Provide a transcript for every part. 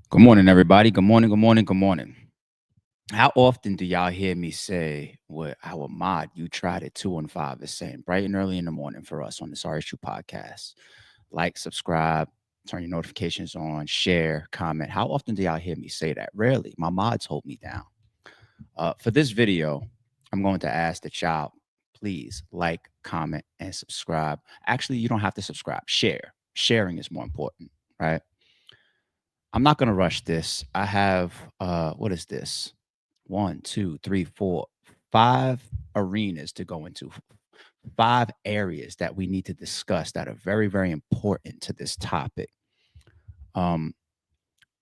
Good morning, everybody. Good morning, good morning, good morning. How often do y'all hear me say what our mod, you tried it 215, is saying bright and early in the morning for us on the Sorry Issue podcast? Like, subscribe, turn your notifications on, share, comment. How often do y'all hear me say that? Rarely. My mods hold me down. For this video, I'm going to ask the child, please like, comment, and subscribe. Actually, you don't have to subscribe. Share. Sharing is more important, right? I'm not going to rush this. I have, what is this? One, two, three, four, five arenas to go into, five areas that we need to discuss that are very, very important to this topic. Um,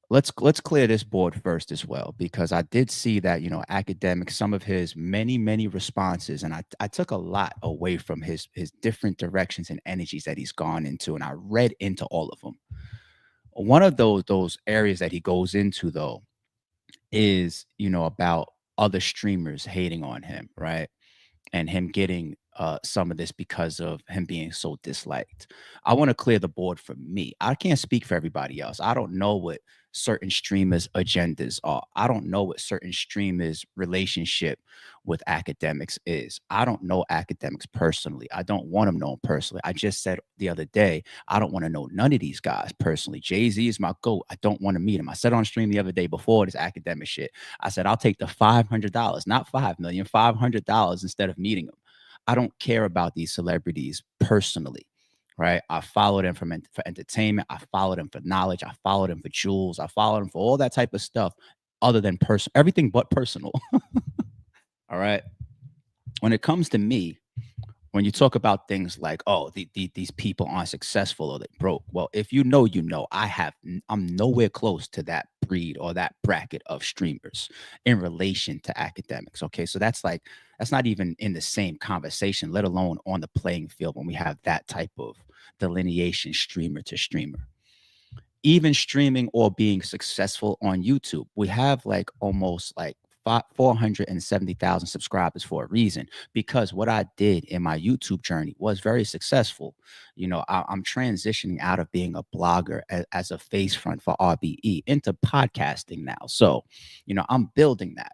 let's clear this board first as well, because I did see that, academics, some of his many responses, and I took a lot away from his different directions and energies that he's gone into, and I read into all of them. One of those areas that he goes into, though, is about other streamers hating on him, right? And him getting some of this because of him being so disliked. I want to clear the board for me. I can't speak for everybody else. I don't know what certain streamers' agendas are. I don't know what certain streamers' relationship with academics is. I don't know academics personally. I don't want to know him personally. I just said the other day, I don't want to know none of these guys personally. Jay-Z is my GOAT. I don't want to meet him. I said on stream the other day before this academic shit, I said, I'll take the $500, not 5 million, $500 instead of meeting him. I don't care about these celebrities personally, right? I follow them for entertainment. I follow them for knowledge. I follow them for jewels. I follow them for all that type of stuff other than everything but personal. All right. When it comes to me, when you talk about things like, oh, these people aren't successful or they broke. Well, if I'm nowhere close to that breed or that bracket of streamers in relation to academics. Okay. So that's not even in the same conversation, let alone on the playing field when we have that type of delineation streamer to streamer. Even streaming or being successful on YouTube, we have like almost like 470,000 subscribers for a reason, because what I did in my YouTube journey was very successful. I'm transitioning out of being a blogger as a face front for RBE into podcasting now. So, I'm building that.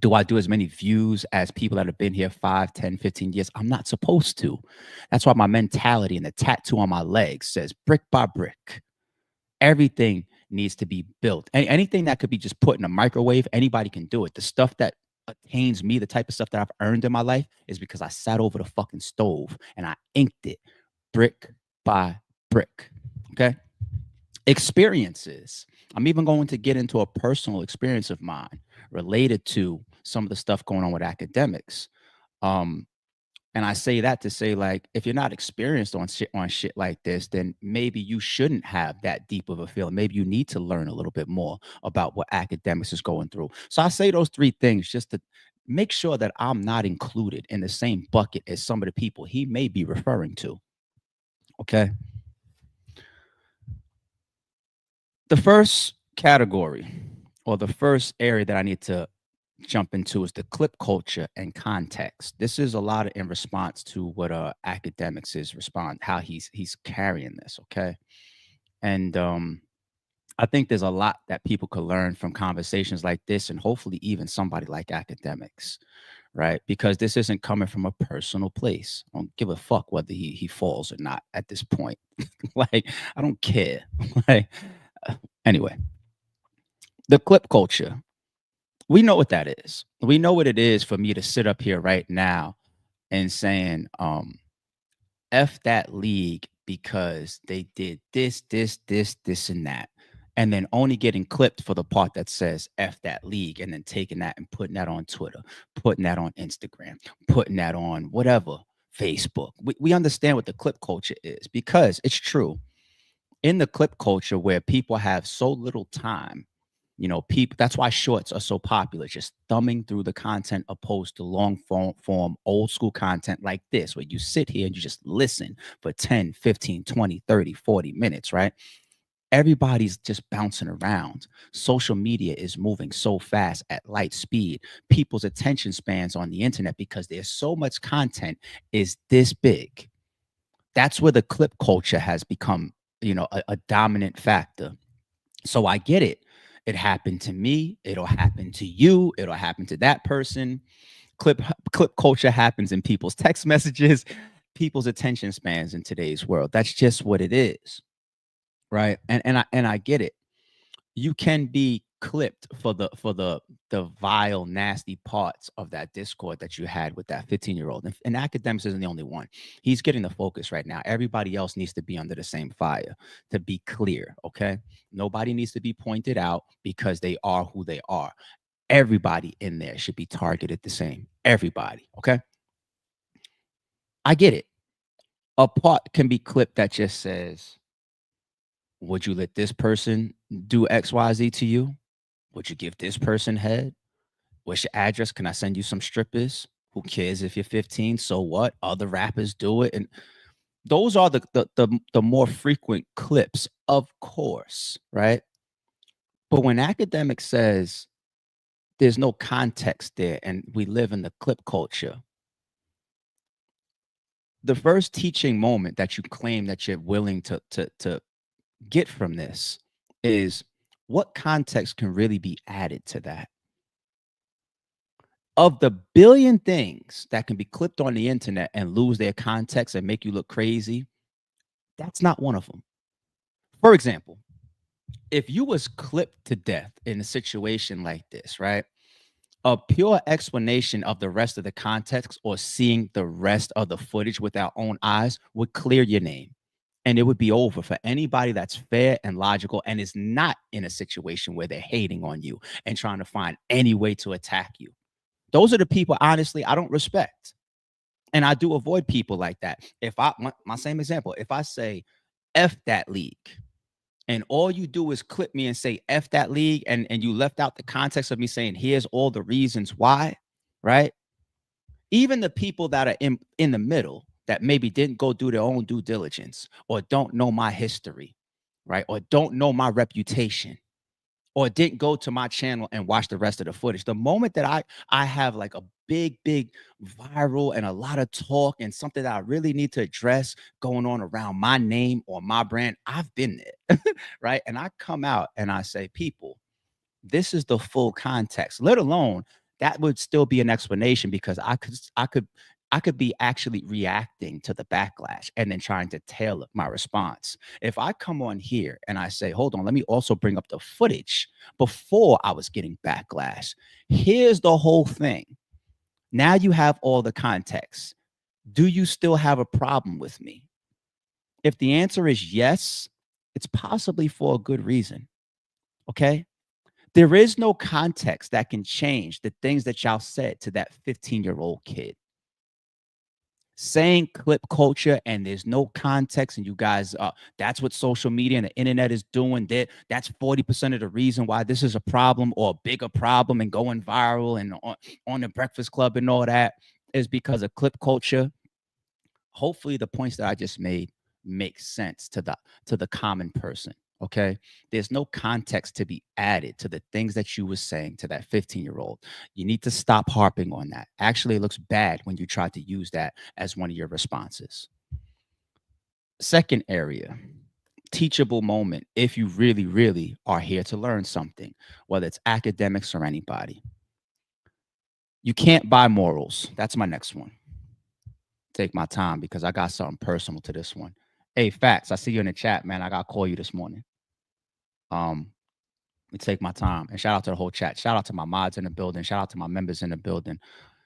Do I do as many views as people that have been here 5, 10, 15 years? I'm not supposed to. That's why my mentality and the tattoo on my leg says brick by brick. Everything needs to be built. Anything that could be just put in a microwave, anybody can do it. The stuff that attains me, the type of stuff that I've earned in my life, is because I sat over the fucking stove and I inked it brick by brick. Okay. Experiences. I'm even going to get into a personal experience of mine related to some of the stuff going on with academics. Um, and I say that to say, like, if you're not experienced on shit like this, then maybe you shouldn't have that deep of a feeling. Maybe you need to learn a little bit more about what academics is going through. So I say those three things just to make sure that I'm not included in the same bucket as some of the people he may be referring to. Okay. The first category, or the first area that I need to jump into, is the clip culture and context. This is a lot of in response to what academics is respond how he's carrying this. Okay. And I think there's a lot that people could learn from conversations like this, and hopefully even somebody like academics, right? Because this isn't coming from a personal place. I don't give a fuck whether he falls or not at this point. Like, I don't care. Like, anyway, the clip culture, we know what that is. We know what it is for me to sit up here right now and saying, F that league because they did this, and that. And then only getting clipped for the part that says F that league, and then taking that and putting that on Twitter, putting that on Instagram, putting that on whatever, Facebook. We understand what the clip culture is, because it's true. In the clip culture where people have so little time, people, that's why shorts are so popular, just thumbing through the content opposed to long form old school content like this, where you sit here and you just listen for 10, 15, 20, 30, 40 minutes, right? Everybody's just bouncing around. Social media is moving so fast at light speed. People's attention spans on the internet, because there's so much content, is this big. That's where the clip culture has become, a dominant factor. So I get it. It happened to me. It'll happen to you. It'll happen to that person. Clip culture happens in people's text messages, people's attention spans in today's world. That's just what it is, right? And I get it. You can be clipped for the vile, nasty parts of that discord that you had with that 15-year-old. And academics isn't the only one. He's getting the focus right now. Everybody else needs to be under the same fire, to be clear. Okay. Nobody needs to be pointed out because they are who they are. Everybody in there should be targeted the same. Everybody. Okay. I get it. A part can be clipped that just says, would you let this person do XYZ to you? Would you give this person head? What's your address? Can I send you some strippers? Who cares if you're 15? So what? Other rappers do it. And those are the more frequent clips, of course, right? But when academic says there's no context there and we live in the clip culture, the first teaching moment that you claim that you're willing to get from this is, what context can really be added to that? Of the billion things that can be clipped on the internet and lose their context and make you look crazy, that's not one of them. For example, if you was clipped to death in a situation like this, right? A pure explanation of the rest of the context or seeing the rest of the footage with our own eyes would clear your name. And it would be over for anybody that's fair and logical and is not in a situation where they're hating on you and trying to find any way to attack you. Those are the people, honestly, I don't respect. And I do avoid people like that. If my same example, if I say F that league, and all you do is clip me and say F that league, and you left out the context of me saying, here's all the reasons why, right? Even the people that are in the middle that maybe didn't go do their own due diligence or don't know my history, right? Or don't know my reputation, or didn't go to my channel and watch the rest of the footage. The moment that I have like a big viral and a lot of talk and something that I really need to address going on around my name or my brand, I've been there, right? And I come out and I say, people, this is the full context, let alone that would still be an explanation, because I could be actually reacting to the backlash and then trying to tailor my response. If I come on here and I say, hold on, let me also bring up the footage before I was getting backlash. Here's the whole thing. Now you have all the context. Do you still have a problem with me? If the answer is yes, it's possibly for a good reason. Okay. There is no context that can change the things that y'all said to that 15-year-old kid. Saying clip culture and there's no context, and you guys, that's what social media and the internet is doing. That's 40% of the reason why this is a problem, or a bigger problem, and going viral and on the Breakfast Club and all that, is because of clip culture. Hopefully the points that I just made make sense to the common person. Okay. There's no context to be added to the things that you were saying to that 15-year-old. You need to stop harping on that. Actually, it looks bad when you try to use that as one of your responses. Second area, teachable moment. If you really are here to learn something, whether it's academics or anybody, you can't buy morals. That's my next one. Take my time because I got something personal to this one. Hey, Facts, I see you in the chat, man. I got to call you this morning. Let me take my time, and shout out to the whole chat. Shout out to my mods in the building. Shout out to my members in the building.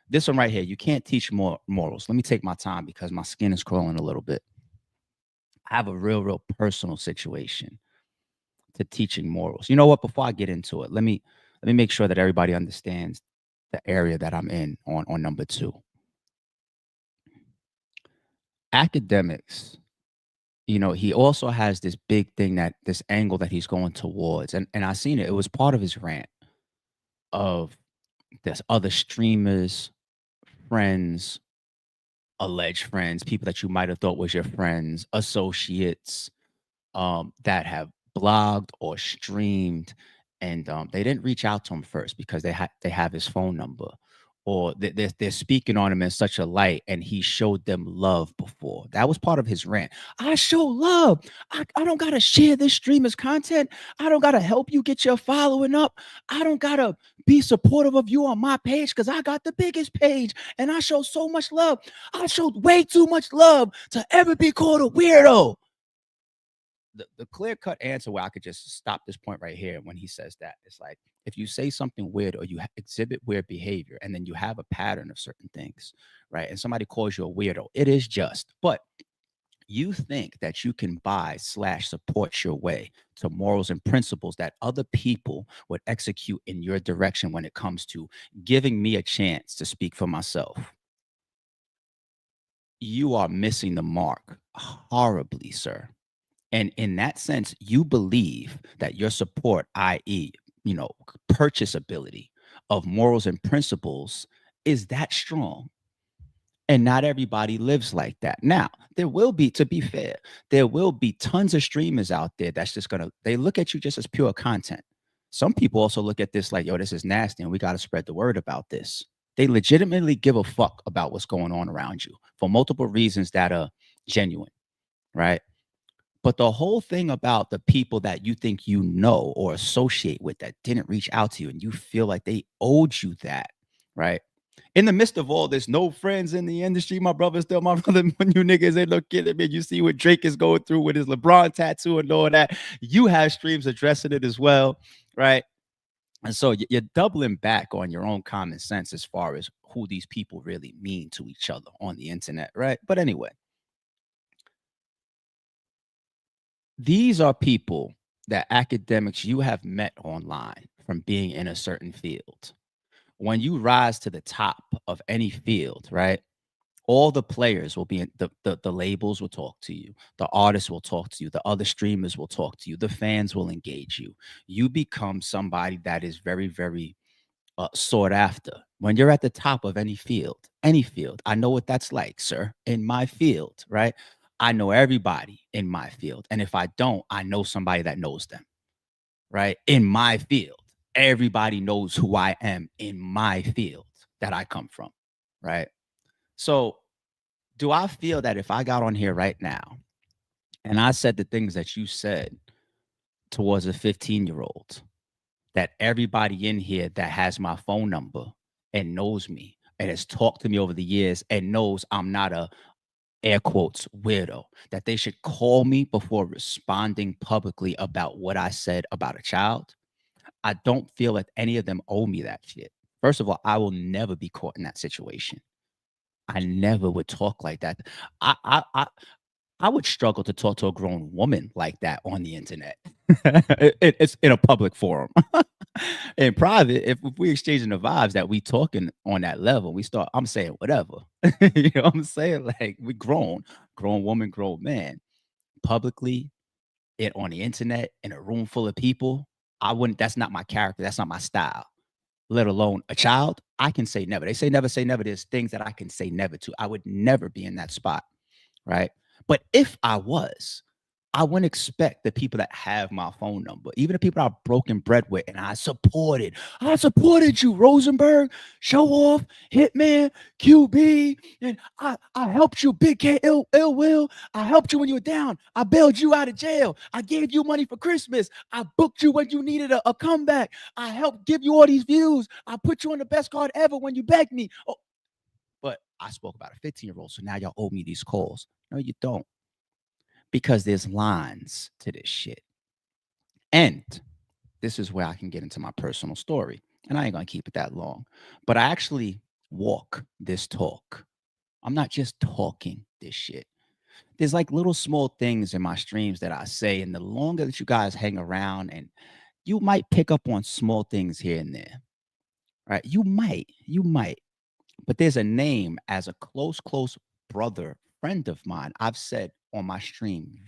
This one right here, you can't teach more morals. Let me take my time because my skin is crawling a little bit. I have a real personal situation to teaching morals. You know what? Before I get into it, let me make sure that everybody understands the area that I'm in on number 2. Academics, he also has this big thing, that this angle that he's going towards. And I seen it. It was part of his rant of, there's other streamers, friends, alleged friends, people that you might have thought was your friends, associates, that have blogged or streamed, and they didn't reach out to him first because they have his phone number, or they're speaking on him in such a light, and he showed them love before. That was part of his rant. I show love. I don't gotta share this streamer's content. I don't gotta help you get your following up. I don't gotta be supportive of you on my page because I got the biggest page and I show so much love. I showed way too much love to ever be called a weirdo. The clear cut answer where I could just stop this point right here when he says that, it's like, if you say something weird or you exhibit weird behavior and then you have a pattern of certain things, right? And somebody calls you a weirdo, it is just. But you think that you can buy slash support your way to morals and principles that other people would execute in your direction when it comes to giving me a chance to speak for myself. You are missing the mark horribly, sir. And in that sense, you believe that your support, i.e., purchase ability of morals and principles is that strong. And not everybody lives like that. Now, there will be, to be fair, there will be tons of streamers out there that's just gonna, they look at you just as pure content. Some people also look at this like, yo, this is nasty and we got to spread the word about this. They legitimately give a fuck about what's going on around you for multiple reasons that are genuine, right? But the whole thing about the people that you think you know or associate with that didn't reach out to you and you feel like they owed you that, right? In the midst of all this, no friends in the industry, my brother still my brother. When you niggas ain't looking at me, you see what Drake is going through with his LeBron tattoo and all that. You have streams addressing it as well, right? And so you're doubling back on your own common sense as far as who these people really mean to each other on the internet, right? But anyway, these are people that academics you have met online from being in a certain field. When you rise to the top of any field, right? All the players will be in the labels will talk to you. The artists will talk to you. The other streamers will talk to you. The fans will engage you. You become somebody that is very, very sought after. When you're at the top of any field, I know what that's like, sir. In my field, right? I know everybody in my field. And if I don't, I know somebody that knows them, right? In my field, everybody knows who I am in my field that I come from, right? So, do I feel that if I got on here right now and I said the things that you said towards a 15-year-old, that everybody in here that has my phone number and knows me and has talked to me over the years and knows I'm not a air quotes weirdo, that they should call me before responding publicly about what I said about a child? I don't feel that any of them owe me that shit. First of all, I will never be caught in that situation. I never would talk like that. I would struggle to talk to a grown woman like that on the internet. It's in a public forum. In private, if we exchanging the vibes that we talking on that level, we start. I'm saying whatever. You know what I'm saying? Like we grown woman, grown man. Publicly, it on the internet in a room full of people. I wouldn't. That's not my character. That's not my style. Let alone a child. I can say never. They say never. Say never. There's things that I can say never to. I would never be in that spot, right? But if I was, I wouldn't expect the people that have my phone number, even the people I've broken bread with, and I supported you, Rosenberg, Show Off, Hitman, QB, and I helped you, Big K, Ill Will. I helped you when you were down. I bailed you out of jail. I gave you money for Christmas. I booked you when you needed a comeback. I helped give you all these views. I put you on the best card ever when you begged me. Oh, but I spoke about a 15-year-old, so now y'all owe me these calls. No, you don't, because there's lines to this shit. And this is where I can get into my personal story. And I ain't gonna keep it that long. But I actually walk this talk. I'm not just talking this shit. There's like little small things in my streams that I say, and the longer that you guys hang around, and you might pick up on small things here and there, right? You might. But there's a name as a close brother, friend of mine. I've said on my stream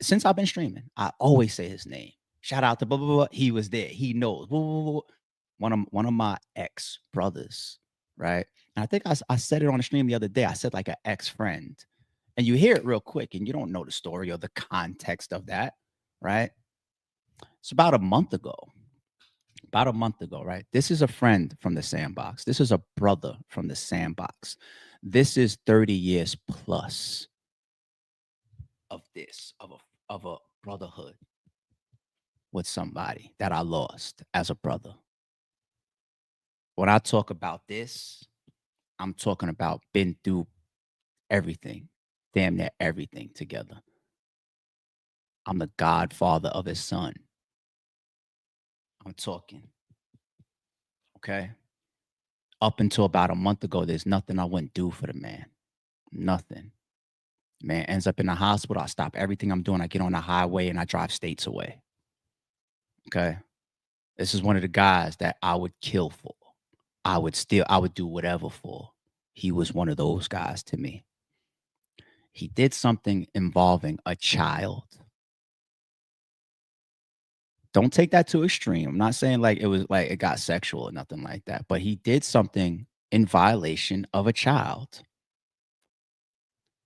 since I've been streaming, I always say his name. Shout out to blah blah blah. He was there. He knows. Blah, blah, blah. One of my ex brothers, right? And I think I said it on the stream the other day. I said like an ex friend, and you hear it real quick, and you don't know the story or the context of that, right? It's about a month ago. About a month ago, right? This is a friend from the sandbox. This is a brother from the sandbox. This is 30 years plus of this, of a brotherhood with somebody that I lost as a brother. When I talk about this, I'm talking about been through everything, damn near everything together. I'm the godfather of his son. I'm talking, okay? Up until about a month ago, there's nothing I wouldn't do for the man. Nothing. Man ends up in the hospital. I stop everything I'm doing. I get on the highway and I drive states away. Okay. This is one of the guys that I would kill for. I would do whatever for. He was one of those guys to me. He did something involving a child. Don't take that to extreme. I'm not saying like it was like it got sexual or nothing like that, but he did something in violation of a child.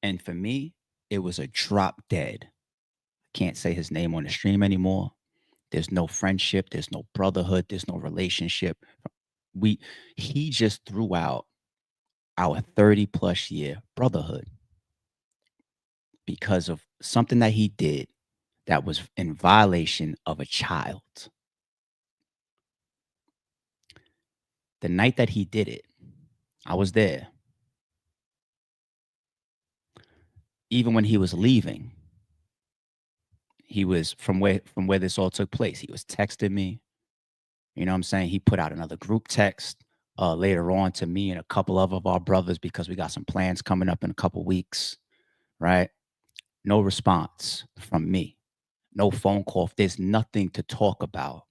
And for me, it was a drop dead. Can't say his name on the stream anymore. There's no friendship, there's no brotherhood, there's no relationship. We He just threw out our 30 plus year brotherhood because of something that he did that was in violation of a child. The night that he did it, I was there. Even when he was leaving, he was from where this all took place. He was texting me. You know what I'm saying? He put out another group text later on to me and a couple of our brothers because we got some plans coming up in a couple weeks, right? No response from me. No phone call. There's nothing to talk about.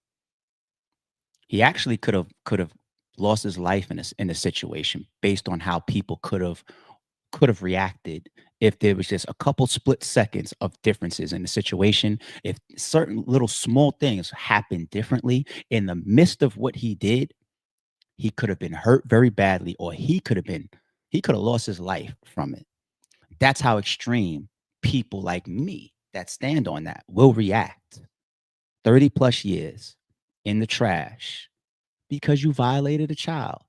He actually could have lost his life in a situation based on how people could have reacted if there was just a couple split seconds of differences in the situation. If certain little small things happened differently in the midst of what he did, he could have been hurt very badly, or he could have lost his life from it. That's how extreme people like me that stand on that will react. 30 plus years in the trash because you violated a child.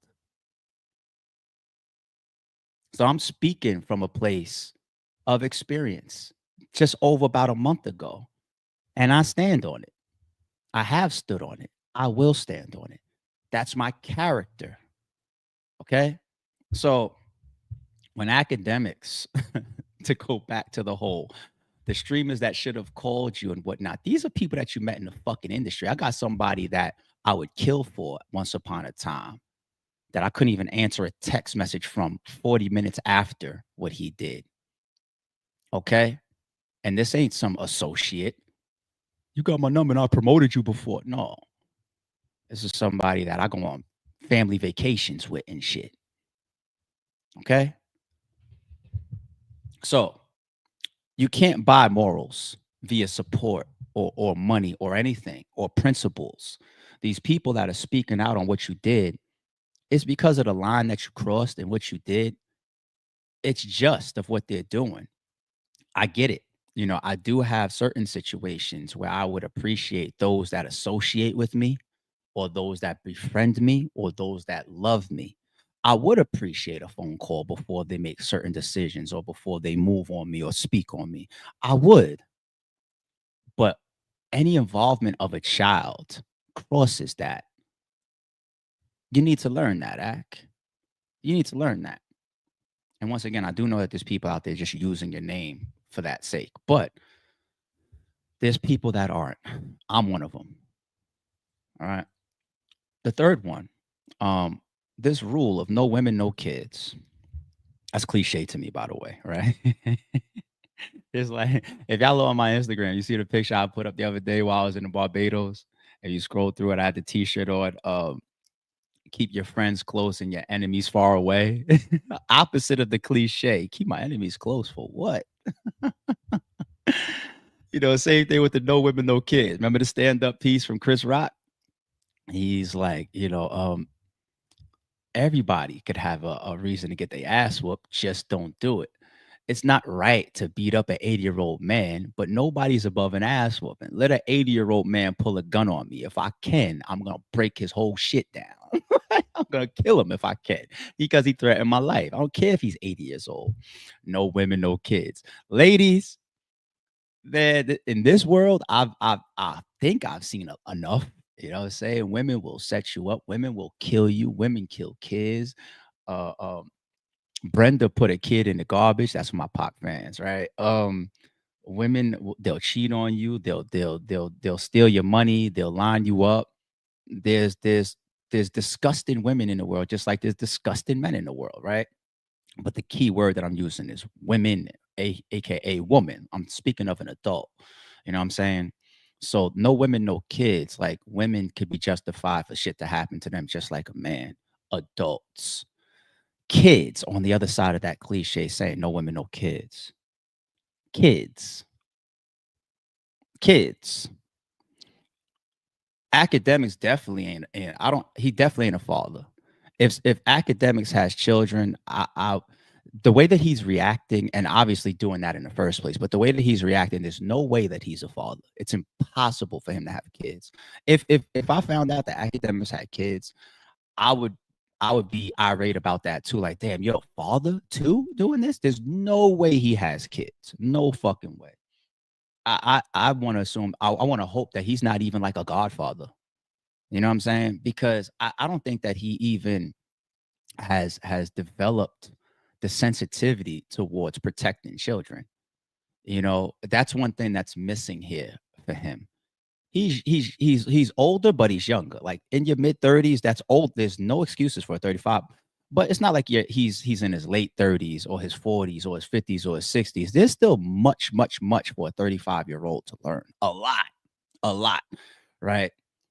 So I'm speaking from a place of experience just over about a month ago. And I stand on it. I have stood on it. I will stand on it. That's my character. Okay. So when academics, to go back to the streamers that should have called you and whatnot, these are people that you met in the fucking industry. I got somebody that I would kill for once upon a time that I couldn't even answer a text message from 40 minutes after what he did. Okay. And this ain't some associate. You got my number and I promoted you before. No, this is somebody that I go on family vacations with and shit. Okay. So you can't buy morals via support or money or anything or principles. These people that are speaking out on what you did, it's because of the line that you crossed and what you did. It's just of what they're doing. I get it. I do have certain situations where I would appreciate those that associate with me or those that befriend me or those that love me. I would appreciate a phone call before they make certain decisions or before they move on me or speak on me. I would. But any involvement of a child crosses that. You need to learn that, Ak. You need to learn that. And once again, I do know that there's people out there just using your name for that sake, but there's people that aren't. I'm one of them. All right. The third one, um, this rule of no women, no kids. That's cliche to me, by the way, right? It's like if y'all look on my Instagram, you see the picture I put up the other day while I was in Barbados, and you scroll through it. I had the T-shirt on. Keep your friends close and your enemies far away. Opposite of the cliche. Keep my enemies close for what? Same thing with the no women, no kids. Remember the stand-up piece from Chris Rock? He's like, everybody could have a reason to get their ass whooped, just don't do it. It's not right to beat up an 80-year-old man, but nobody's above an ass whooping. Let an 80-year-old man pull a gun on me. If I can, I'm gonna break his whole shit down. I'm gonna kill him if I can because he threatened my life. I don't care if he's 80 years old. No women, no kids. Ladies, man, in this world, I think I've seen enough. You know what I'm saying? Women will set you up. Women will kill you. Women kill kids. Uh, um, Brenda put a kid in the garbage. That's for my pop fans, right? Women, they'll cheat on you. They'll steal your money. They'll line you up. There's there's there's disgusting women in the world, just like there's disgusting men in the world, right? But the key word that I'm using is women, aka woman. I'm speaking of an adult. You know what I'm saying? So no women, no kids. Like women could be justified for shit to happen to them, just like a man. Adults, kids on the other side of that cliche saying no women, no kids. Kids, kids. Academics definitely ain't. I don't. He definitely ain't a father. If academics has children, I the way that he's reacting, and obviously doing that in the first place, but the way that he's reacting, there's no way that he's a father. It's impossible for him to have kids. If I found out that academics had kids, I would I would be irate about that too. Like, damn, you're a father too doing this? There's no way he has kids. No fucking way. I want to assume I want to hope that he's not even like a godfather. You know what I'm saying? Because I don't think that he even has developed the sensitivity towards protecting children. You know, that's one thing that's missing here for him. He's older, but he's younger. Like in your mid 30s, that's old. There's no excuses for a 35. But it's not like he's in his late 30s or his 40s or his 50s or his 60s. There's still much, much, much for a 35-year-old to learn. A lot, right?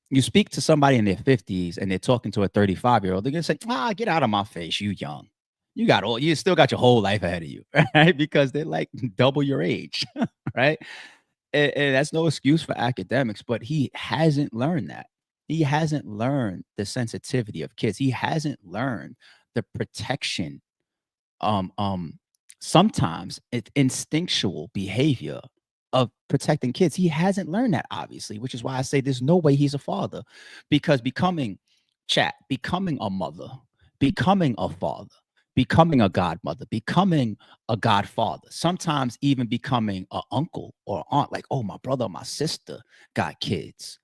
You speak to somebody in their 50s and they're talking to a 35-year-old, they're gonna say, get out of my face, you young. You still got your whole life ahead of you, right? Because they're like double your age, right? And that's no excuse for academics, but he hasn't learned that. He hasn't learned the sensitivity of kids. He hasn't learned the protection, um, um, sometimes it's instinctual behavior of protecting kids. He hasn't learned that, obviously, which is why I say there's no way he's a father, because becoming a mother, becoming a father, becoming a godmother, becoming a godfather, sometimes even becoming an uncle or aunt, like, oh, my brother or my sister got kids.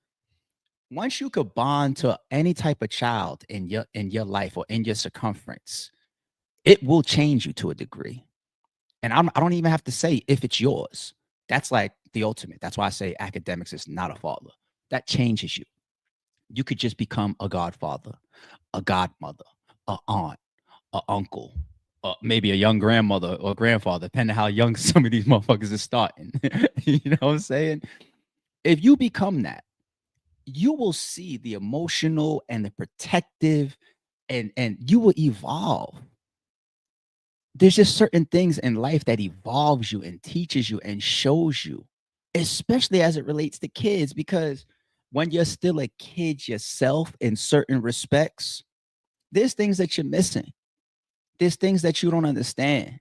Once you could bond to any type of child in your life or in your circumference, it will change you to a degree. And I don't even have to say if it's yours. That's like the ultimate. That's why I say academics is not a father. That changes you. You could just become a godfather, a godmother, a aunt, a uncle, maybe a young grandmother or grandfather, depending on how young some of these motherfuckers are starting. You know what I'm saying? If you become that, you will see the emotional and the protective, and you will evolve. There's just certain things in life that evolves you and teaches you and shows you, especially as it relates to kids, because when you're still a kid yourself in certain respects, there's things that you're missing. There's things that you don't understand.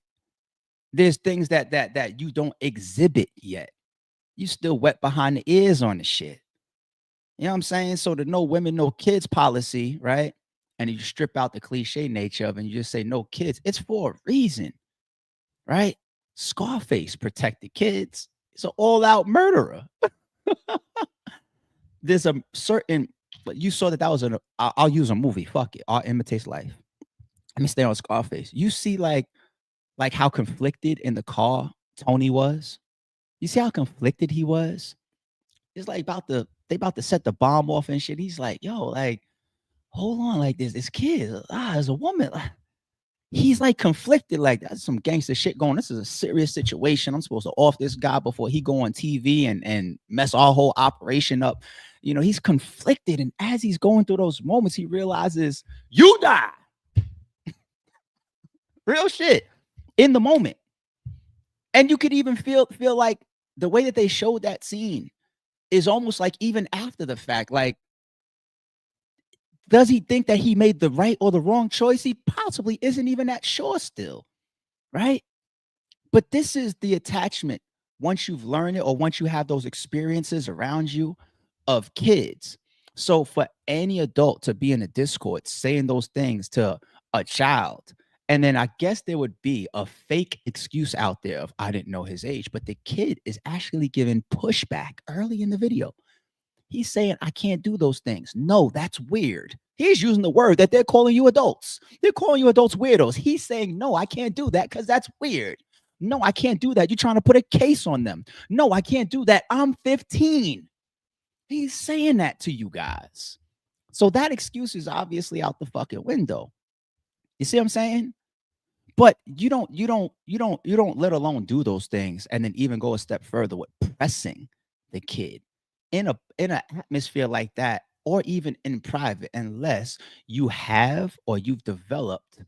There's things that you don't exhibit yet. You still wet behind the ears on the shit. You know what I'm saying? So the no women, no kids policy, right? And you strip out the cliche nature of it and you just say no kids, it's for a reason, right? Scarface protected kids. It's an all-out murderer. There's a certain, but you saw that was I'll use a movie. Fuck it. I'll imitate life. Let me stay on Scarface. You see like how conflicted in the car Tony was. You see how conflicted he was? It's like they about to set the bomb off and shit. He's like, yo, like, hold on, like this kid, there's a woman. He's like conflicted, like that's some gangster shit going. This is a serious situation. I'm supposed to off this guy before he go on TV and mess our whole operation up. You know, he's conflicted, and as he's going through those moments, he realizes you die. Real shit in the moment. And you could even feel like the way that they showed that scene is almost like even after the fact, like, does he think that he made the right or the wrong choice? He possibly isn't even that sure still, right? But this is the attachment once you've learned it or once you have those experiences around you of kids. So for any adult to be in a Discord saying those things to a child, and then I guess there would be a fake excuse out there of I didn't know his age, but the kid is actually giving pushback early in the video. He's saying, I can't do those things. No, that's weird. He's using the word that they're calling you adults. They're calling you adults weirdos. He's saying, no, I can't do that because that's weird. No, I can't do that. You're trying to put a case on them. No, I can't do that. I'm 15. He's saying that to you guys. So that excuse is obviously out the fucking window. You see what I'm saying? But you don't let alone do those things and then even go a step further with pressing the kid in an atmosphere like that, or even in private, unless you have or you've developed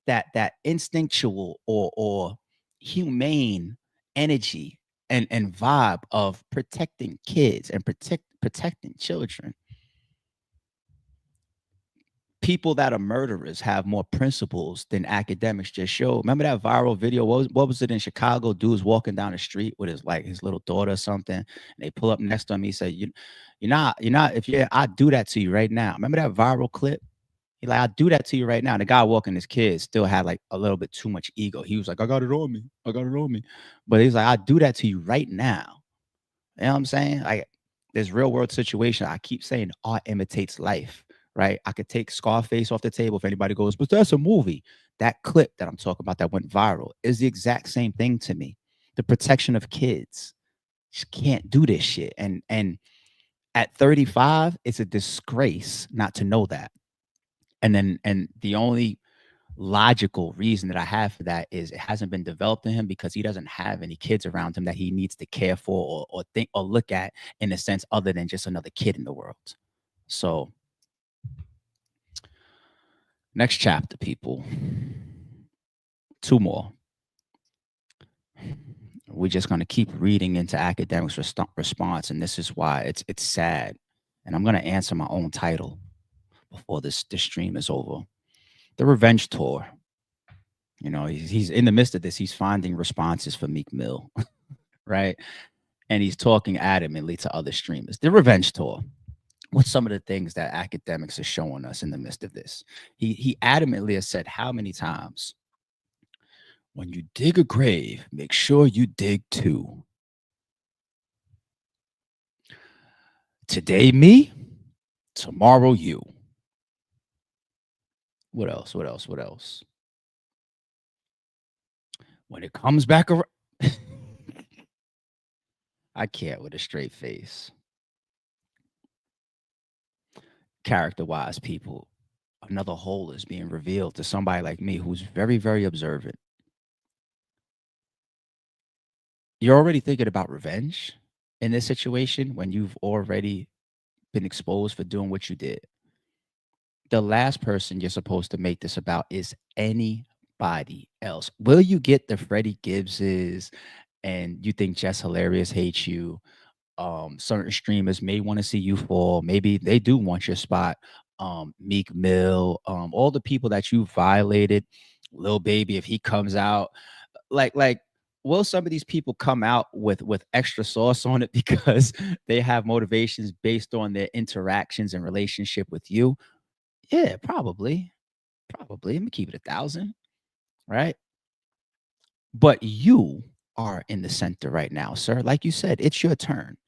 that instinctual or humane energy and vibe of protecting kids and protecting children. People that are murderers have more principles than academics just show. Remember that viral video? What was it in Chicago? Dude's walking down the street with his little daughter or something, and they pull up next to him. He said, you're not. If you, I do that to you right now." Remember that viral clip? He like, "I do that to you right now." The guy walking his kids still had like a little bit too much ego. He was like, "I got it on me. I got it on me," but he's like, "I do that to you right now." You know what I'm saying? Like this real world situation. I keep saying art imitates life, right? I could take Scarface off the table if anybody goes, but that's a movie. That clip that I'm talking about that went viral is the exact same thing to me. The protection of kids. Just can't do this shit. And at 35, it's a disgrace not to know that. And the only logical reason that I have for that is it hasn't been developed in him because he doesn't have any kids around him that he needs to care for or think or look at in a sense other than just another kid in the world. So, next chapter, people. Two more. We're just going to keep reading into academics response, and this is why it's sad. And I'm going to answer my own title before this stream is over. The revenge tour. You know, he's in the midst of this. He's finding responses for Meek Mill, right? And he's talking adamantly to other streamers. The revenge tour. What's some of the things that academics are showing us in the midst of this? He adamantly has said how many times? When you dig a grave, make sure you dig two. Today me, tomorrow you. What else? What else? What else? When it comes back around, I can't with a straight face. Character-wise, people, another hole is being revealed to somebody like me who's very, very observant. You're already thinking about revenge in this situation when you've already been exposed for doing what you did. The last person you're supposed to make this about is anybody else. Will you get the Freddie Gibbses and you think Jess Hilarious hates you? Certain streamers may want to see you fall. Maybe they do want your spot. Meek Mill, all the people that you violated, Lil Baby, if he comes out, like will some of these people come out with extra sauce on it because they have motivations based on their interactions and relationship with you? Yeah, probably. Probably. Let me keep it 1,000, right? But you are in the center right now, sir. Like you said, it's your turn.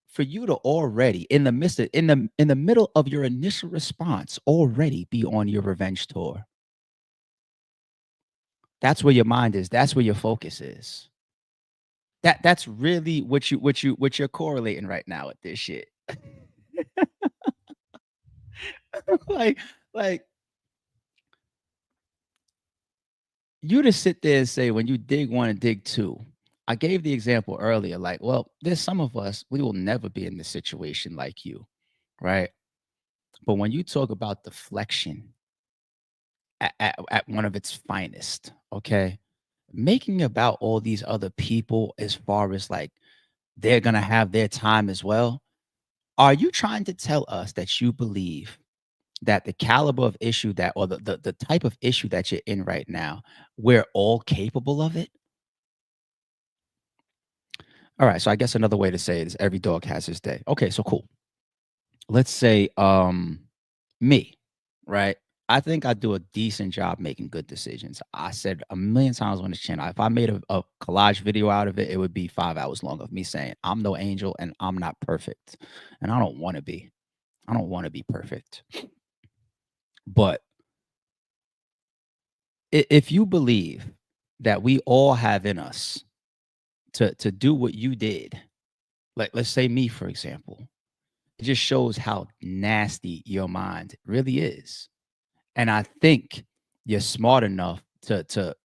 For you to already in the midst of, in the middle of your initial response already be on your revenge tour. That's where your mind is. That's where your focus is. That's really what you're correlating right now with this shit. like like you to sit there and say when you dig one and dig two. I gave the example earlier, like, well, there's some of us, we will never be in this situation like you, right? But when you talk about deflection at one of its finest, okay, making about all these other people as far as like they're gonna have their time as well. Are you trying to tell us that you believe that the caliber of issue that or the type of issue that you're in right now, we're all capable of it? All right, so I guess another way to say it is every dog has his day. Okay, so cool. Let's say me, right? I think I do a decent job making good decisions. I said a million times on this channel, if I made a collage video out of it, it would be 5 hours long of me saying I'm no angel and I'm not perfect. And I don't want to be. I don't want to be perfect. But if you believe that we all have in us to do what you did, like let's say me, for example, it just shows how nasty your mind really is. And I think you're smart enough to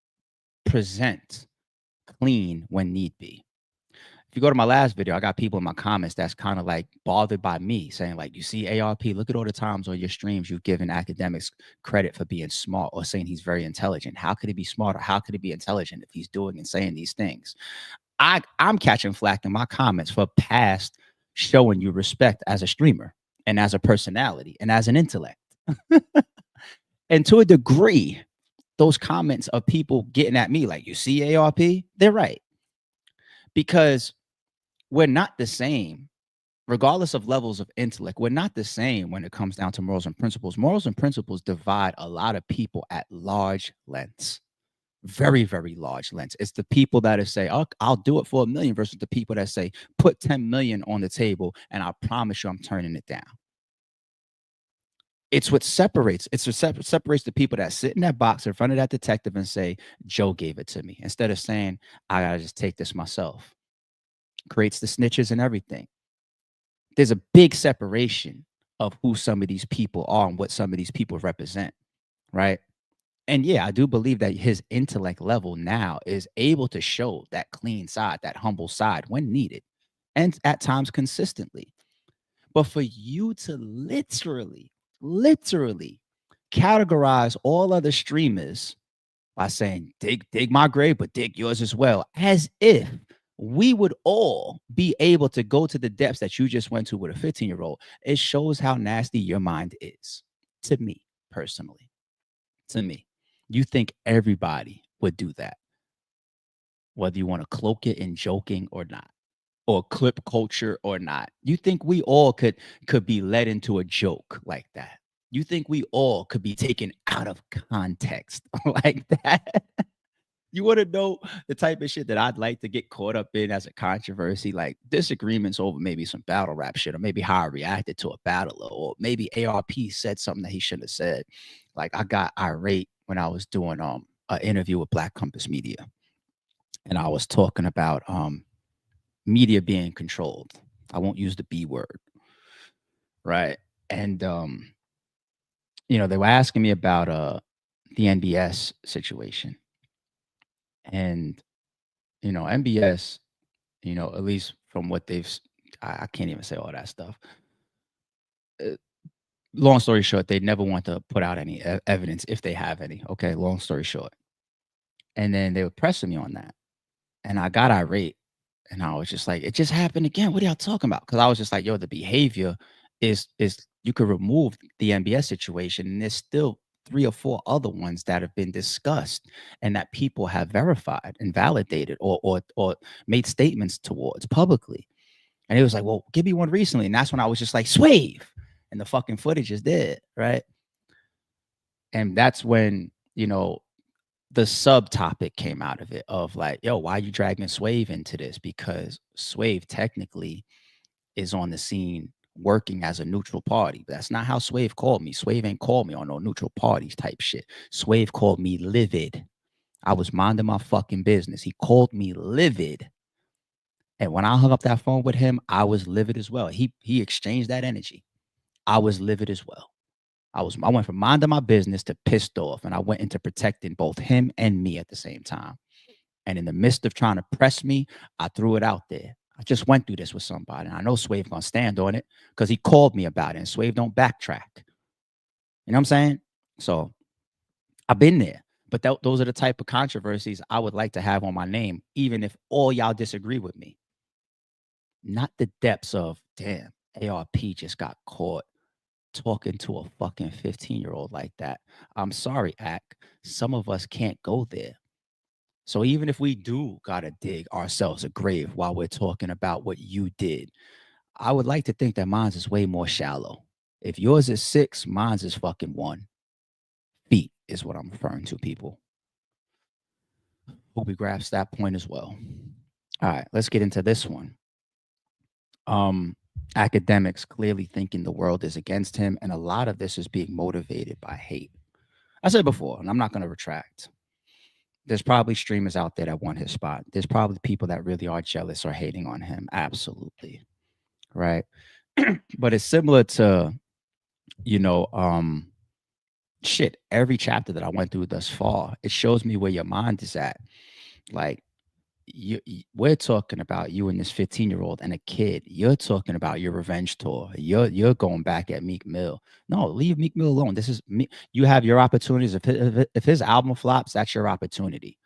present clean when need be. If you go to my last video, I got people in my comments that's kind of like bothered by me saying, like, you see, ARP, look at all the times on your streams you've given academics credit for being smart or saying he's very intelligent. How could he be smart or how could he be intelligent if he's doing and saying these things? I'm catching flack in my comments for past showing you respect as a streamer and as a personality and as an intellect. And to a degree, those comments of people getting at me like, you see, ARP, they're right. Because we're not the same, regardless of levels of intellect. We're not the same when it comes down to morals and principles. Morals and principles divide a lot of people at large lengths, very, very large lengths. It's the people that say, oh, I'll do it for a million versus the people that say, put 10 million on the table and I promise you I'm turning it down. It's what separates. It's what separates the people that sit in that box in front of that detective and say, Joe gave it to me, instead of saying, I gotta just take this myself. Creates the snitches and everything. There's a big separation of who some of these people are and what some of these people represent, right? And yeah, I do believe that his intellect level now is able to show that clean side, that humble side when needed, and at times consistently. But for you to literally categorize all other streamers by saying, dig my grave, but dig yours as well, as if we would all be able to go to the depths that you just went to with a 15-year-old. It shows how nasty your mind is, to me personally. To me, you think everybody would do that, whether you want to cloak it in joking or not, or clip culture or not. You think we all could be led into a joke like that? You think we all could be taken out of context like that? You want to know the type of shit that I'd like to get caught up in as a controversy, like disagreements over maybe some battle rap shit, or maybe how I reacted to a battle, or maybe ARP said something that he shouldn't have said. Like I got irate when I was doing an interview with Black Compass Media, and I was talking about media being controlled. I won't use the B word, right? And they were asking me about the NBS situation, and NBS, at least from what I can't even say all that stuff. Uh, Long story short, they never want to put out any evidence if they have any. Okay, long story short. And then they were pressing me on that. And I got irate. And I was just like, it just happened again. What are y'all talking about? Because I was just like, yo, the behavior is you could remove the NBS situation, and there's still 3 or 4 other ones that have been discussed and that people have verified and validated or made statements towards publicly. And he was like, well, give me one recently. And that's when I was just like, Swave. And the fucking footage is there, right? And that's when, the subtopic came out of it of like, yo, why are you dragging Swave into this? Because Swave technically is on the scene working as a neutral party. But that's not how Swave called me. Swave ain't called me on no neutral parties type shit. Swave called me livid. I was minding my fucking business. He called me livid. And when I hung up that phone with him, I was livid as well. He exchanged that energy. I was livid as well. I went from minding my business to pissed off, and I went into protecting both him and me at the same time. And in the midst of trying to press me, I threw it out there. I just went through this with somebody, and I know Swave gonna stand on it because he called me about it, and Swave don't backtrack. You know what I'm saying? So I've been there. But those are the type of controversies I would like to have on my name, even if all y'all disagree with me. Not the depths of, damn, ARP just got caught talking to a fucking 15-year-old like that. I'm sorry, Ack. Some of us can't go there. So even if we do gotta dig ourselves a grave while we're talking about what you did, I would like to think that mine's is way more shallow. If yours is 6, mine's is fucking 1. Feet is what I'm referring to, people. Hope we grasp that point as well. All right, let's get into this one. Um, Academics clearly thinking the world is against him, and a lot of this is being motivated by hate. I said before, and I'm not going to retract. There's probably streamers out there that want his spot. There's probably people that really are jealous or hating on him. Absolutely. Right. But it's similar to, you know, shit, every chapter that I went through thus far, it shows me where your mind is at. Like, we're talking about you and this 15-year-old and a kid. You're talking about your revenge tour. You're going back at Meek Mill. No, leave Meek Mill alone. This is me. You have your opportunities. If his album flops, that's your opportunity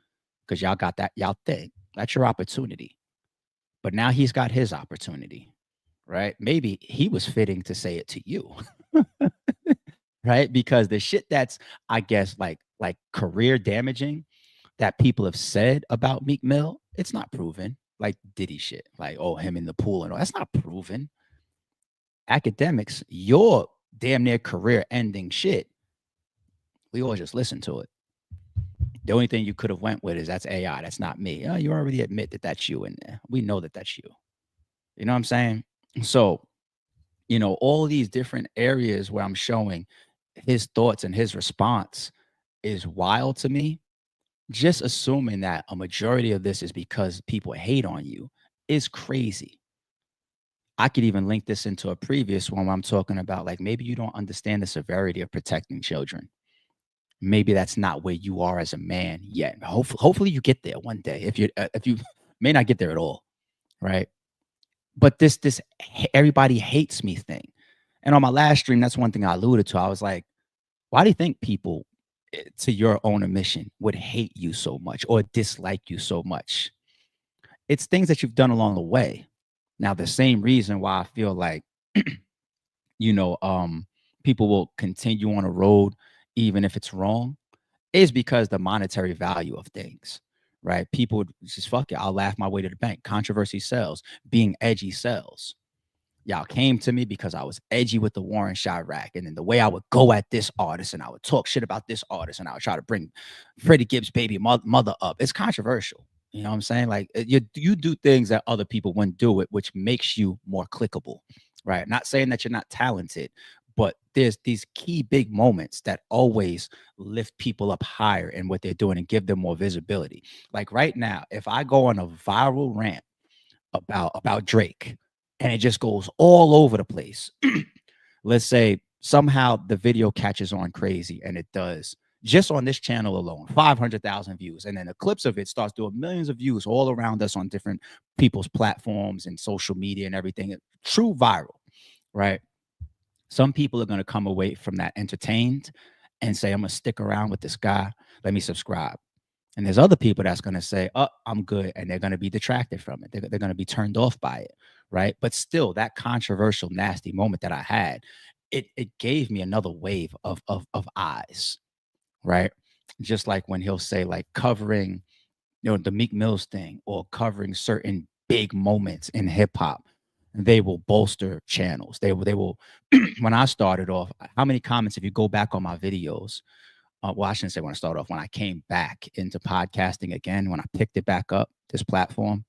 because y'all got that y'all thing. That's your opportunity. But now he's got his opportunity, right? Maybe he was fitting to say it to you, right? Because the shit that's, I guess, like career damaging that people have said about Meek Mill, it's not proven. Like Diddy shit, like, oh, him in the pool and all. That's not proven. Academics, your damn near career ending shit. We all just listen to it. The only thing you could have went with is that's AI. That's not me. Oh, you already admit that that's you in there. We know that that's you. You know what I'm saying? So, all these different areas where I'm showing his thoughts and his response is wild to me. Just assuming that a majority of this is because people hate on you is crazy. I could even link this into a previous one where I'm talking about like maybe you don't understand the severity of protecting children. Maybe that's not where you are as a man yet. Hopefully you get there one day. If you may not get there at all, right? But this everybody hates me thing. And on my last stream, that's one thing I alluded to. I was like, why do you think people, to your own admission, would hate you so much or dislike you so much? It's things that you've done along the way. Now, the same reason why I feel like, you know, um, people will continue on a road even if it's wrong is because the monetary value of things, right? People would just fuck it. I'll laugh my way to the bank. Controversy sells. Being edgy sells. Y'all came to me because I was edgy with the Warren Chirac, and then the way I would go at this artist, and I would talk shit about this artist, and I would try to bring Freddie Gibbs' baby mother up. It's controversial. You know what I'm saying? Like you do things that other people wouldn't do it, which makes you more clickable, right? Not saying that you're not talented, but there's these key big moments that always lift people up higher in what they're doing and give them more visibility. Like right now, if I go on a viral rant about Drake and it just goes all over the place. Let's say somehow the video catches on crazy and it does just on this channel alone 500,000 views, and then the clips of it starts doing millions of views all around us on different people's platforms and social media and everything. True viral, right? Some people are going to come away from that entertained and say, I'm going to stick around with this guy, let me subscribe. And there's other people that's going to say, oh, I'm good. And they're going to be detracted from it. They're going to be turned off by it. Right. But still, that controversial, nasty moment that I had, it gave me another wave of eyes. Right. Just like when he'll say, like, covering, the Meek Mills thing or covering certain big moments in hip hop, they will bolster channels. They will when I started off, how many comments, if you go back on my videos, well, I shouldn't say when I started off, when I came back into podcasting again, when I picked it back up, this platform,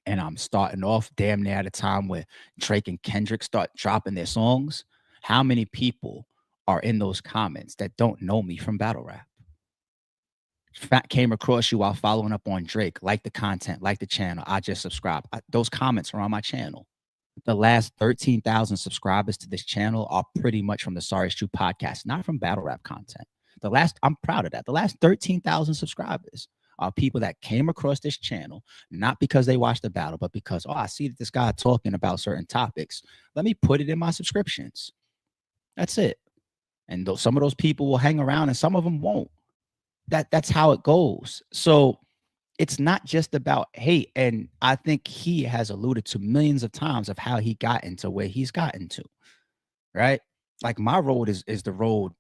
and I'm starting off damn near at a time where Drake and Kendrick start dropping their songs. How many people are in those comments that don't know me from battle rap? Fat came across you while following up on Drake, like the content, like the channel. I just subscribed. Those comments are on my channel. The last 13,000 subscribers to this channel are pretty much from the Sorry It's True podcast, not from battle rap content. I'm proud of that. The last 13,000 subscribers are people that came across this channel, not because they watched the battle, but because, oh, I see that this guy talking about certain topics. Let me put it in my subscriptions. That's it. And some of those people will hang around and some of them won't. That's how it goes. So it's not just about hate. And I think he has alluded to millions of times of how he got into where he's gotten to, right? Like my road is the road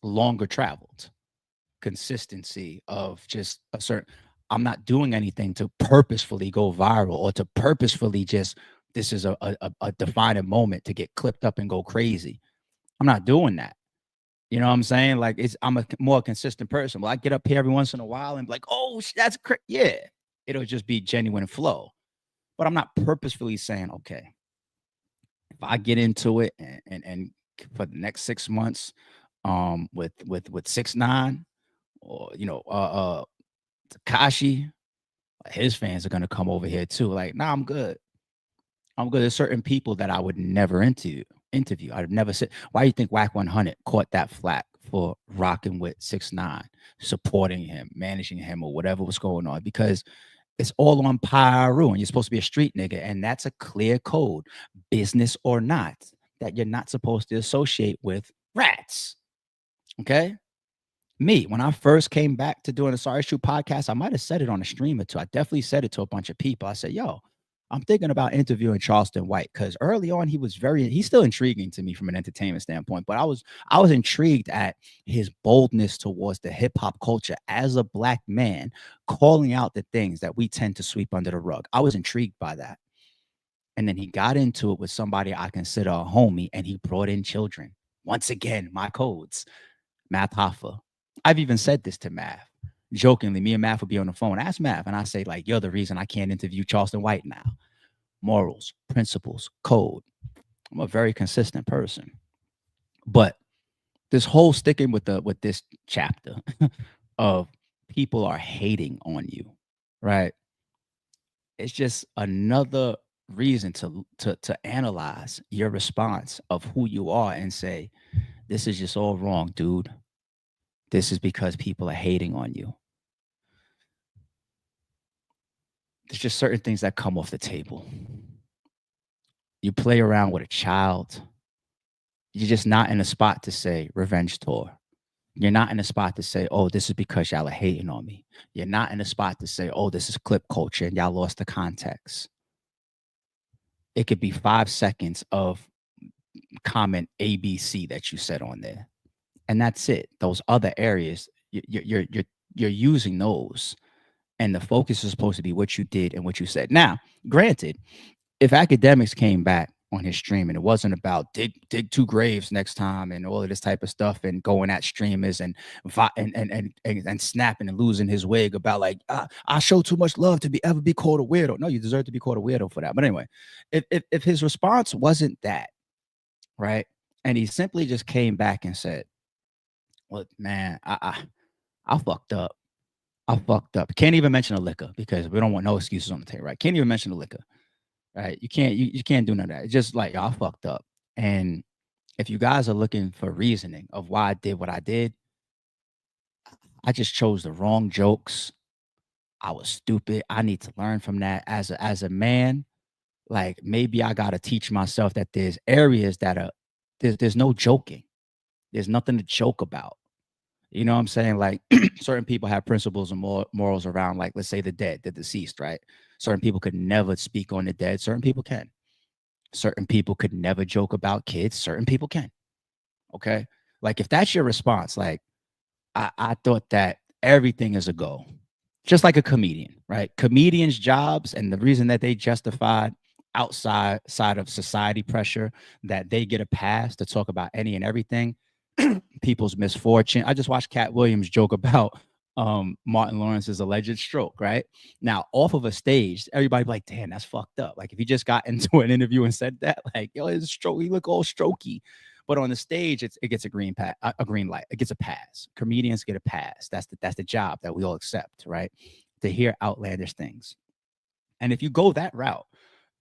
longer traveled. consistency of just a certain. I'm not doing anything to purposefully go viral or to purposefully just this is a defining moment to get clipped up and go crazy. I'm not doing that. You know what I'm saying? Like I'm a more consistent person. Well, I get up here every once in a while and be like, oh, that's yeah. It'll just be genuine flow. But I'm not purposefully saying, okay, if I get into it and for the next 6 months, with 6ix9ine or Takashi, his fans are gonna come over here too. Like, nah, I'm good. I'm good. There's certain people that I would never interview. I'd never said, why do you think Whack 100 caught that flack for rocking with 6ix9ine, supporting him, managing him, or whatever was going on? Because it's all on Pyro, and you're supposed to be a street nigga, and that's a clear code, business or not, that you're not supposed to associate with rats. Okay? Me, when I first came back to doing the Sorry Shoot podcast, I might have said it on a stream or two. I definitely said it to a bunch of people. I said, yo, I'm thinking about interviewing Charleston White because early on he's still intriguing to me from an entertainment standpoint. But I was intrigued at his boldness towards the hip hop culture as a black man, calling out the things that we tend to sweep under the rug. I was intrigued by that. And then he got into it with somebody I consider a homie, and he brought in children. Once again, my codes. Math Hoffa. I've even said this to Math. Jokingly, me and Math would be on the phone. Ask Math, and I say, like, you're the reason I can't interview Charleston White now. Morals, principles, code. I'm a very consistent person. But this whole sticking with this chapter of people are hating on you, right? It's just another reason to analyze your response of who you are and say, this is just all wrong, dude. This is because people are hating on you. There's just certain things that come off the table. You play around with a child. You're just not in a spot to say revenge tour. You're not in a spot to say, oh, this is because y'all are hating on me. You're not in a spot to say, oh, this is clip culture and y'all lost the context. It could be 5 seconds of comment ABC that you said on there. And that's it. Those other areas, you're using those. And the focus is supposed to be what you did and what you said. Now, granted, if Akademiks came back on his stream and it wasn't about dig 2 graves next time and all of this type of stuff and going at streamers and snapping and losing his wig about like I show too much love to ever be called a weirdo. No, you deserve to be called a weirdo for that. But anyway, if his response wasn't that, right, and he simply just came back and said, "Look, man, I fucked up. I fucked up. Can't even mention the liquor because we don't want no excuses on the table, right? Can't even mention the liquor, right? You can't do none of that. It's just like y'all fucked up. And if you guys are looking for reasoning of why I did what I did, I just chose the wrong jokes. I was stupid. I need to learn from that as a man. Like maybe I gotta teach myself that there's areas that are there's no joking. There's nothing to joke about. You know what I'm saying? Like certain people have principles and morals around, like, let's say the dead, the deceased, right? Certain people could never speak on the dead. Certain people can. Certain people could never joke about kids. Certain people can. Okay. Like if that's your response, like I thought that everything is a go. Just like a comedian, right? Comedians' jobs and the reason that they justified outside side of society pressure that they get a pass to talk about any and everything people's misfortune. I just watched Cat Williams joke about Martin Lawrence's alleged stroke, right? Now, off of a stage, everybody be like, damn, that's fucked up. Like if he just got into an interview and said that, like, yo, his stroke, he look all strokey. But on the stage, it gets a green light. It gets a pass. Comedians get a pass. That's the job that we all accept, right? To hear outlandish things. And if you go that route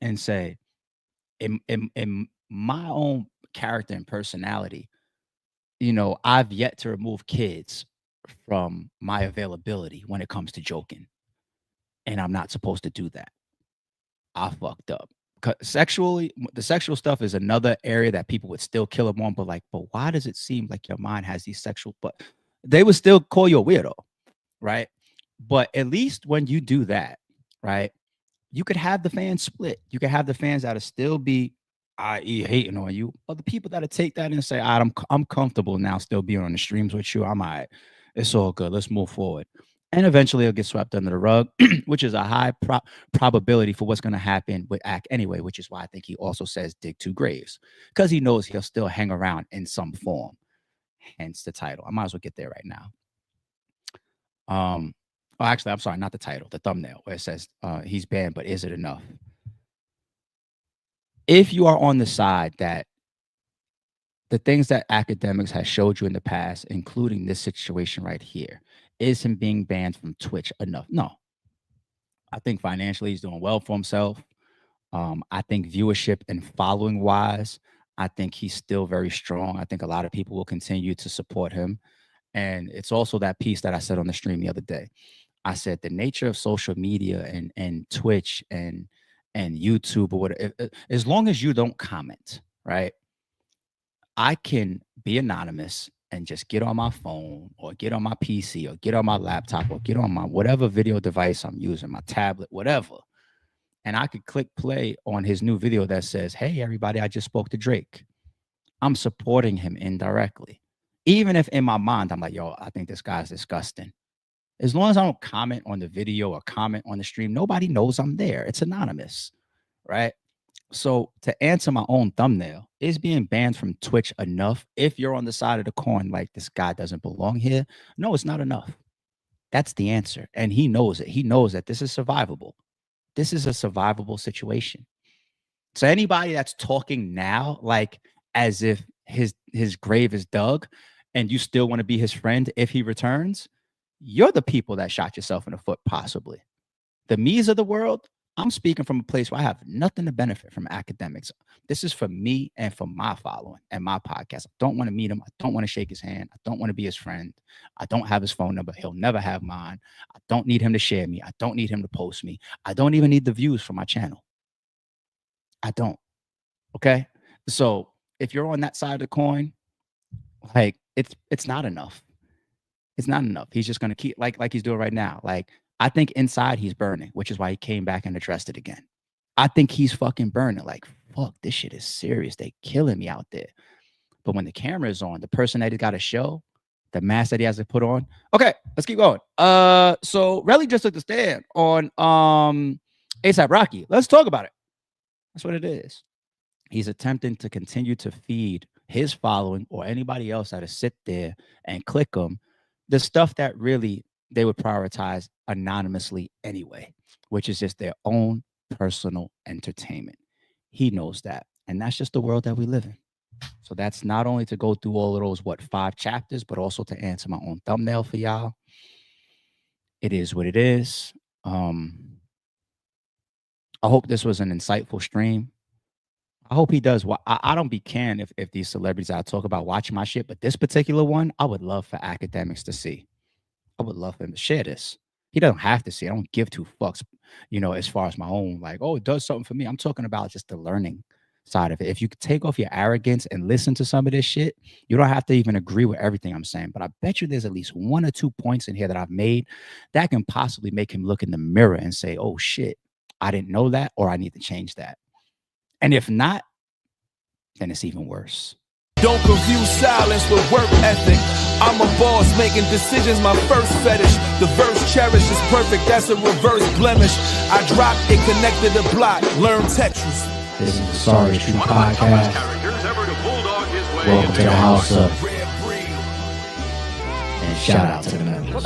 and say, in my own character and personality, I've yet to remove kids from my availability when it comes to joking. And I'm not supposed to do that. I fucked up. 'Cause sexually, the sexual stuff is another area that people would still kill him on, but why does it seem like your mind has these sexual, but they would still call you a weirdo, right? But at least when you do that, right, you could have the fans split. You could have the fans that'll still be, i.e., hating on you, or the people that'll take that and say, all right, I'm comfortable now still being on the streams with you. I'm all right. It's all good. Let's move forward. And eventually it'll get swept under the rug, which is a high probability for what's going to happen with Ack anyway, which is why I think he also says dig two graves, because he knows he'll still hang around in some form. Hence the title. I might as well get there right now. Actually, I'm sorry, not the title, the thumbnail where it says he's banned, but is it enough? If you are on the side that the things that Akademiks has showed you in the past, including this situation right here, is him being banned from Twitch enough? No. I think financially he's doing well for himself. I think viewership and following wise, I think he's still very strong. I think a lot of people will continue to support him. And it's also that piece that I said on the stream the other day. I said the nature of social media and Twitch and YouTube or whatever, as long as you don't comment, right? I can be anonymous and just get on my phone or get on my PC or get on my laptop or get on my whatever video device I'm using, my tablet, whatever. And I could click play on his new video that says, hey, everybody, I just spoke to Drake. I'm supporting him indirectly. Even if in my mind, I'm like, yo, I think this guy's disgusting. As long as I don't comment on the video or comment on the stream, nobody knows I'm there. It's anonymous, right? So to answer my own thumbnail, is being banned from Twitch enough if you're on the side of the coin like this guy doesn't belong here? No, it's not enough. That's the answer. And he knows it. He knows that this is survivable. This is a survivable situation. So anybody that's talking now, like as if his grave is dug and you still want to be his friend if he returns, you're the people that shot yourself in the foot, possibly. The me's of the world, I'm speaking from a place where I have nothing to benefit from Akademiks. This is for me and for my following and my podcast. I don't want to meet him. I don't want to shake his hand. I don't want to be his friend. I don't have his phone number. He'll never have mine. I don't need him to share me. I don't need him to post me. I don't even need the views for my channel. I don't. Okay? So if you're on that side of the coin, like it's not enough. It's not enough. He's just going to keep like he's doing right now. Like, I think inside he's burning, which is why he came back and addressed it again. I think he's fucking burning. Like, fuck, this shit is serious. They killing me out there. But when the camera is on, the person that he got to show, the mask that he has to put on. Okay, let's keep going. So Relly just took the stand on ASAP Rocky. Let's talk about it. That's what it is. He's attempting to continue to feed his following or anybody else that is sit there and click them the stuff that really they would prioritize anonymously anyway, which is just their own personal entertainment. He knows that. And that's just the world that we live in. So that's not only to go through all of those, 5 chapters, but also to answer my own thumbnail for y'all. It is what it is. I hope this was an insightful stream. I hope he does. I don't be can if these celebrities I talk about watching my shit, but this particular one, I would love for Akademiks to see. I would love him to share this. He doesn't have to see. I don't give 2 fucks, as far as my own, like, oh, it does something for me. I'm talking about just the learning side of it. If you could take off your arrogance and listen to some of this shit, you don't have to even agree with everything I'm saying. But I bet you there's at least 1 or 2 points in here that I've made that can possibly make him look in the mirror and say, oh, shit, I didn't know that, or I need to change that. And if not, then it's even worse. Don't confuse silence with work ethic. I'm a boss making decisions, my first fetish. The verse cherished is perfect, that's a reverse blemish. I dropped it, connected the block, learn Tetris. This is the Sorry It's True podcast. Welcome to the house of and shout out to the members.